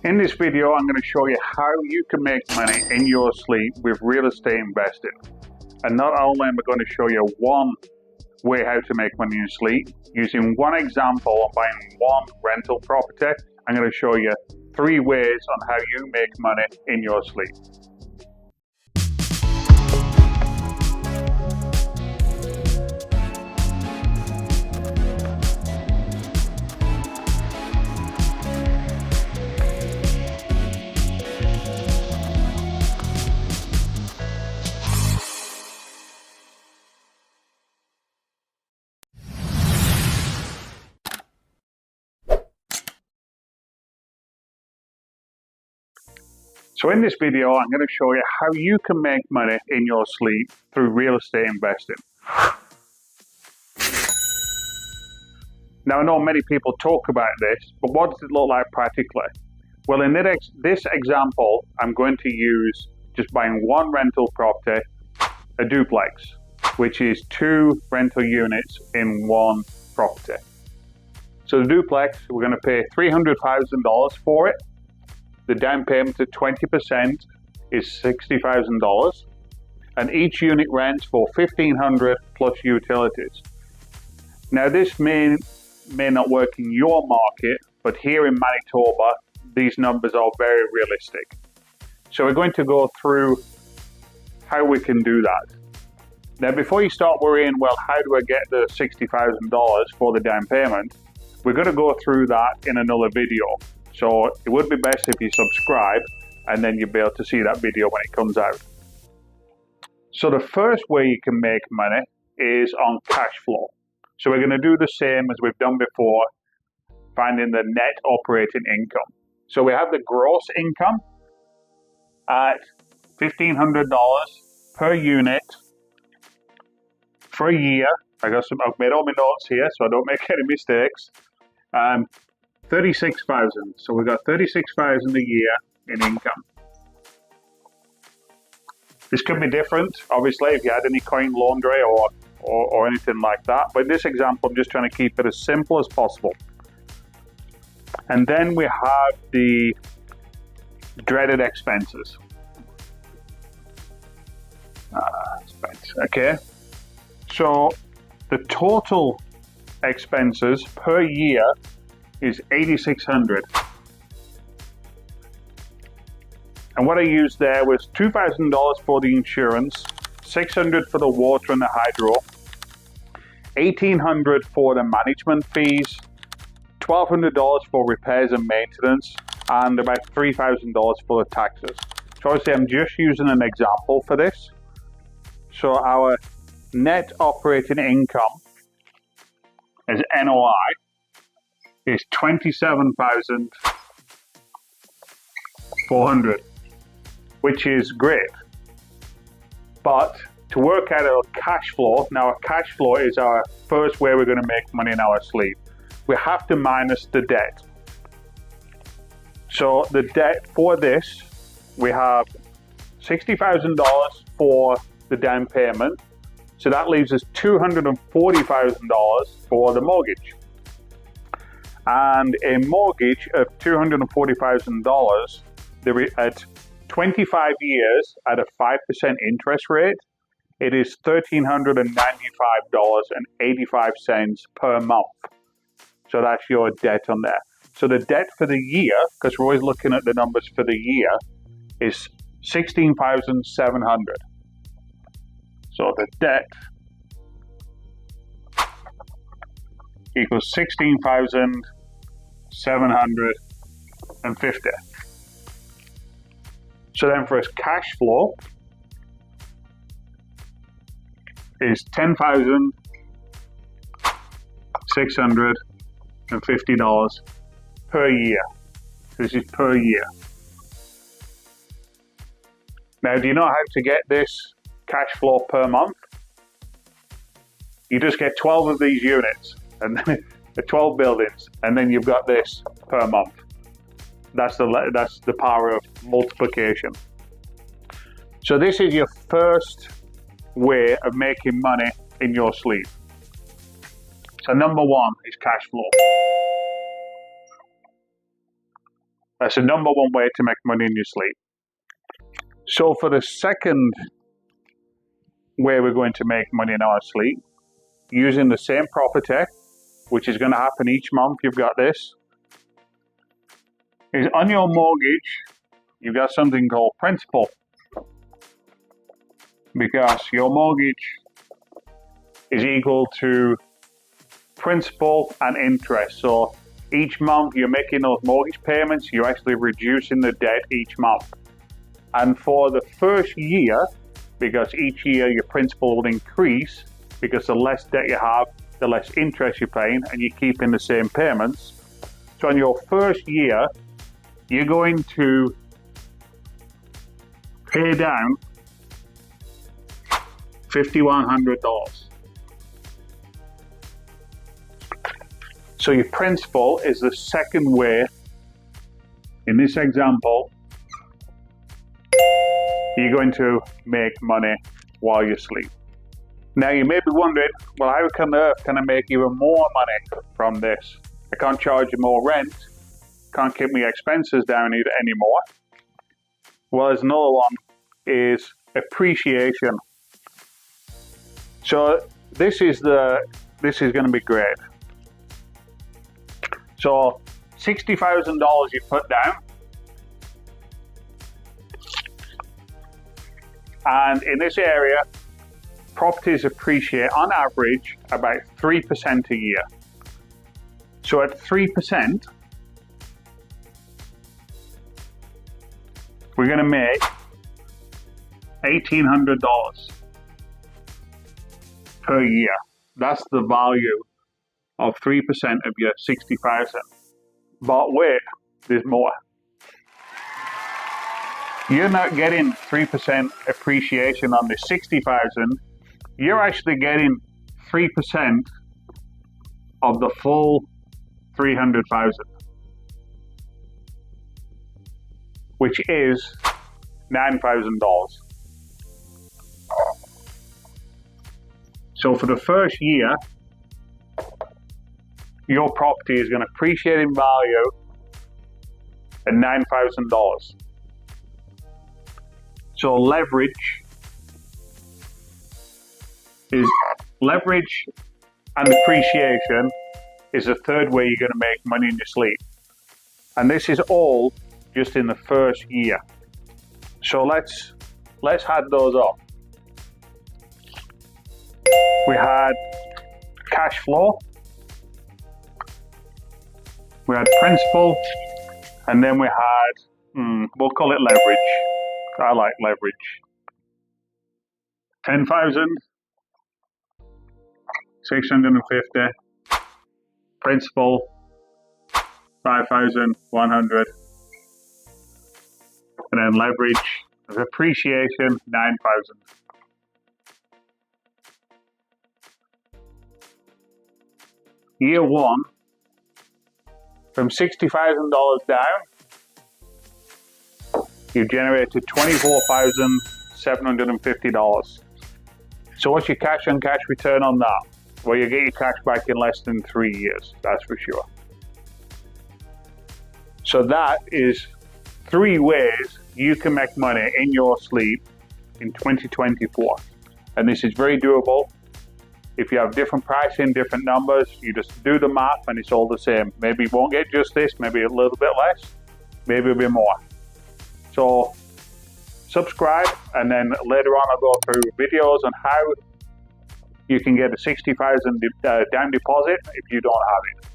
In this video, I'm going to show you how you can make money in your sleep with real estate investing. And not only am I going to show you one way how to make money in your sleep, using one example of buying one rental property, I'm going to show you 3 ways on how you make money in your sleep. So in this video, I'm going to show you how you can make money in your sleep through real estate investing. Now, I know many people talk about this, but what does it look like practically? Well, in this example, I'm going to use just buying one rental property, a duplex, which is 2 rental units in one property. So the duplex, we're going to pay $300,000 for it. The down payment at 20% is $60,000, and each unit rents for $1,500 plus utilities. Now, this may not work in your market, but here in Manitoba, these numbers are very realistic. So we're going to go through how we can do that. Now, before you start worrying, well, how do I get the $60,000 for the down payment? We're going to go through that in another video. So it would be best if you subscribe, and then you'll be able to see that video when it comes out. So the first way you can make money is on cash flow. So we're going to do the same as we've done before, finding the net operating income. So we have the gross income at $1,500 per unit for a year. I've made all my notes here so I don't make any mistakes. 36,000. So we've got 36,000 a year in income. This could be different, obviously, if you had any coin laundry or anything like that. But in this example, I'm just trying to keep it as simple as possible. And then we have the dreaded expenses. Okay. So the total expenses per year is $8,600. And what I used there was $2,000 for the insurance, $600 for the water and the hydro, $1,800 for the management fees, $1,200 for repairs and maintenance, and about $3,000 for the taxes. So obviously I'm just using an example for this. So our net operating income is NOI is $27,400, which is great. But to work out our cash flow, now our cash flow is our first way we're going to make money in our sleep. We have to minus the debt. So the debt for this, we have $60,000 for the down payment. So that leaves us $240,000 for the mortgage. And a mortgage of $240,000 at 25 years at a 5% interest rate, it is $1,395.85 per month. So that's your debt on there. So the debt for the year, because we're always looking at the numbers for the year, is $16,700. So the debt equals $16,750. So then for us, cash flow is $10,650 per year. This is per year. Now, do you know how to get this cash flow per month? You just get 12 of these units, and then 12 buildings, and then you've got this per month. That's the power of multiplication. So this is your first way of making money in your sleep. So number 1 is cash flow. That's the number one way to make money in your sleep. So for the second way we're going to make money in our sleep, using the same property, which is going to happen each month, you've got this, is on your mortgage, you've got something called principal. Because your mortgage is equal to principal and interest. So each month you're making those mortgage payments, you're actually reducing the debt each month. And for the first year, because each year your principal will increase, because the less debt you have, the less interest you're paying, and you're keeping the same payments. So in your first year, you're going to pay down $5,100. So your principal is the second way, in this example, you're going to make money while you sleep. Now you may be wondering, well, how on earth can I make even more money from this? I can't charge you more rent, can't keep my expenses down anymore. Well, there's another one, is appreciation. So this is going to be great. So $60,000 you put down, and in this area, properties appreciate on average about 3% a year. So at 3%, we're going to make $1,800 per year. That's the value of 3% of your 60,000. But wait, there's more. You're not getting 3% appreciation on the 60,000. You're actually getting 3% of the full 300,000, which is $9,000. So for the first year, your property is going to appreciate in value at $9,000. So leverage and appreciation is the third way you're going to make money in your sleep. And this is all just in the first year. So let's add those up. We had cash flow, we had principal, and then we had, we'll call it leverage. I like leverage. 10,000, 650, principal, 5,100, and then leverage of appreciation, 9,000. Year one, from $60,000 down, you've generated $24,750. So what's your cash on cash return on that? Well, you get your cash back in less than 3 years, that's for sure. So that is 3 ways you can make money in your sleep in 2024. And this is very doable. If you have different pricing, different numbers, you just do the math and it's all the same. Maybe you won't get just this, maybe a little bit less, maybe a bit more. So subscribe, and then later on I'll go through videos on how you can get a $60,000 down deposit if you don't have it.